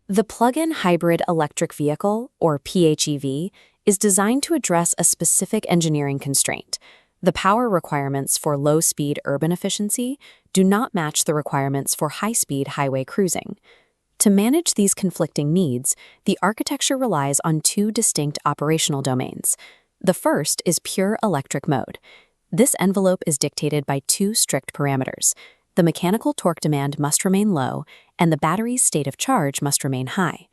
The plug-in hybrid electric vehicle, or PHEV, is designed to address a specific engineering constraint. The power requirements for low-speed urban efficiency do not match the requirements for high-speed highway cruising. To manage these conflicting needs, the architecture relies on two distinct operational domains. The first is pure electric mode. This envelope is dictated by two strict parameters. The mechanical torque demand must remain low, and the battery's state of charge must remain high.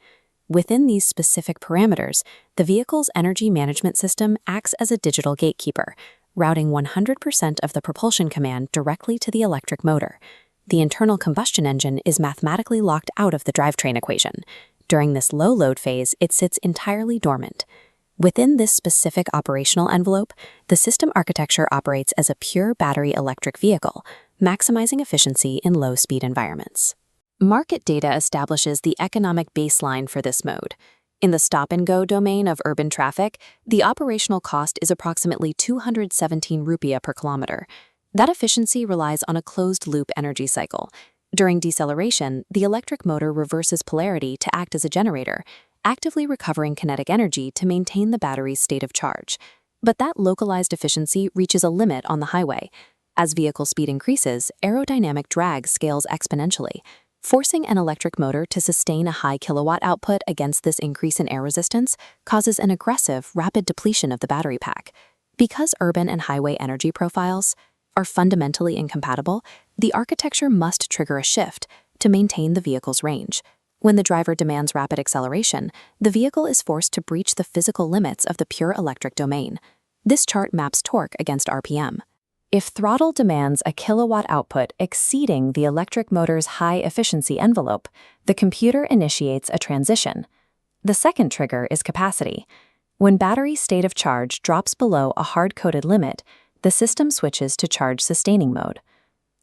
Within these specific parameters, the vehicle's energy management system acts as a digital gatekeeper, routing 100% of the propulsion command directly to the electric motor. The internal combustion engine is mathematically locked out of the drivetrain equation. During this low-load phase, it sits entirely dormant. Within this specific operational envelope, the system architecture operates as a pure battery electric vehicle, maximizing efficiency in low-speed environments. Market data establishes the economic baseline for this mode. In the stop-and-go domain of urban traffic, the operational cost is approximately 217 rupiah per kilometer. That efficiency relies on a closed-loop energy cycle. During deceleration, the electric motor reverses polarity to act as a generator, actively recovering kinetic energy to maintain the battery's state of charge. But that localized efficiency reaches a limit on the highway. As vehicle speed increases, aerodynamic drag scales exponentially. Forcing an electric motor to sustain a high kilowatt output against this increase in air resistance causes an aggressive, rapid depletion of the battery pack. Because urban and highway energy profiles are fundamentally incompatible, the architecture must trigger a shift to maintain the vehicle's range. When the driver demands rapid acceleration, the vehicle is forced to breach the physical limits of the pure electric domain. This chart maps torque against RPM. If throttle demands a kilowatt output exceeding the electric motor's high efficiency envelope, the computer initiates a transition. The second trigger is capacity. When battery state of charge drops below a hard-coded limit, the system switches to charge-sustaining mode.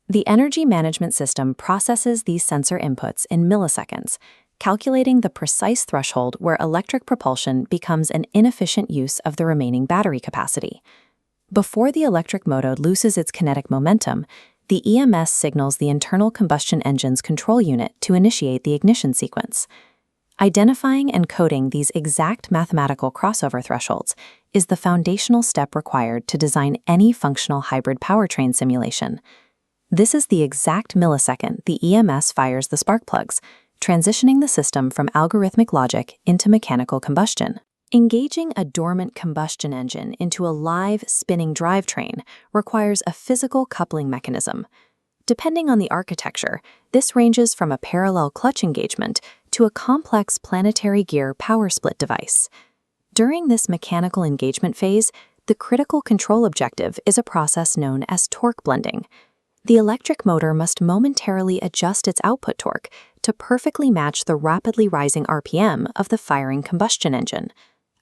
The energy management system processes these sensor inputs in milliseconds, calculating the precise threshold where electric propulsion becomes an inefficient use of the remaining battery capacity. Before the electric motor loses its kinetic momentum, the EMS signals the internal combustion engine's control unit to initiate the ignition sequence. Identifying and coding these exact mathematical crossover thresholds is the foundational step required to design any functional hybrid powertrain simulation. This is the exact millisecond the EMS fires the spark plugs, transitioning the system from algorithmic logic into mechanical combustion. Engaging a dormant combustion engine into a live, spinning drivetrain requires a physical coupling mechanism. Depending on the architecture, this ranges from a parallel clutch engagement to a complex planetary gear power split device. During this mechanical engagement phase, the critical control objective is a process known as torque blending. The electric motor must momentarily adjust its output torque to perfectly match the rapidly rising RPM of the firing combustion engine.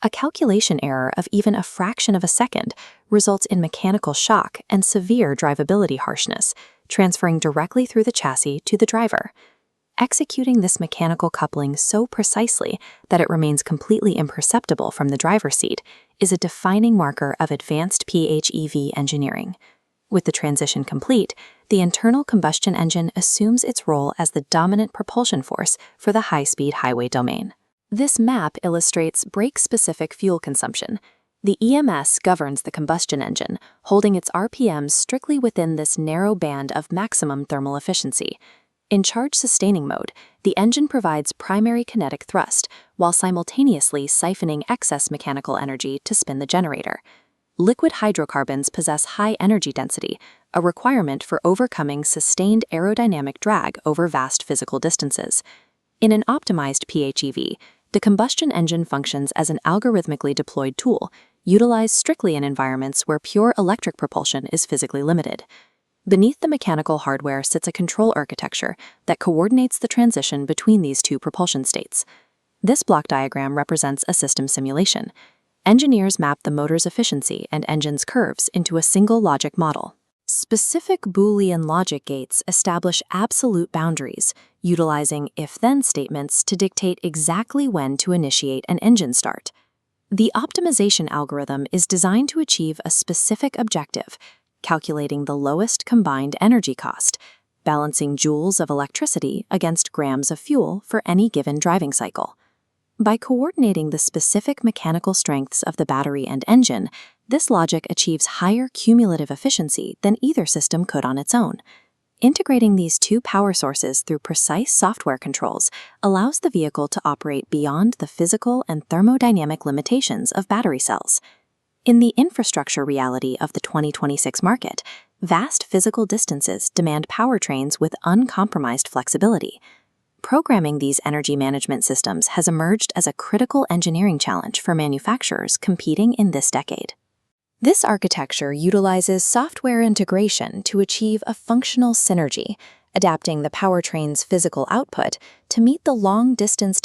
A calculation error of even a fraction of a second results in mechanical shock and severe drivability harshness, transferring directly through the chassis to the driver. Executing this mechanical coupling so precisely that it remains completely imperceptible from the driver's seat is a defining marker of advanced PHEV engineering. With the transition complete, the internal combustion engine assumes its role as the dominant propulsion force for the high-speed highway domain. This map illustrates brake-specific fuel consumption. The EMS governs the combustion engine, holding its RPMs strictly within this narrow band of maximum thermal efficiency. In charge-sustaining mode, the engine provides primary kinetic thrust, while simultaneously siphoning excess mechanical energy to spin the generator. Liquid hydrocarbons possess high energy density, a requirement for overcoming sustained aerodynamic drag over vast physical distances. In an optimized PHEV, the combustion engine functions as an algorithmically deployed tool, utilized strictly in environments where pure electric propulsion is physically limited. Beneath the mechanical hardware sits a control architecture that coordinates the transition between these two propulsion states. This block diagram represents a system simulation. Engineers map the motor's efficiency and engine's curves into a single logic model. Specific Boolean logic gates establish absolute boundaries, utilizing if-then statements to dictate exactly when to initiate an engine start. The optimization algorithm is designed to achieve a specific objective, calculating the lowest combined energy cost, balancing joules of electricity against grams of fuel for any given driving cycle. By coordinating the specific mechanical strengths of the battery and engine, this logic achieves higher cumulative efficiency than either system could on its own. Integrating these two power sources through precise software controls allows the vehicle to operate beyond the physical and thermodynamic limitations of battery cells. In the infrastructure reality of the 2026 market, vast physical distances demand powertrains with uncompromised flexibility. Programming these energy management systems has emerged as a critical engineering challenge for manufacturers competing in this decade. This architecture utilizes software integration to achieve a functional synergy, adapting the powertrain's physical output to meet the long-distance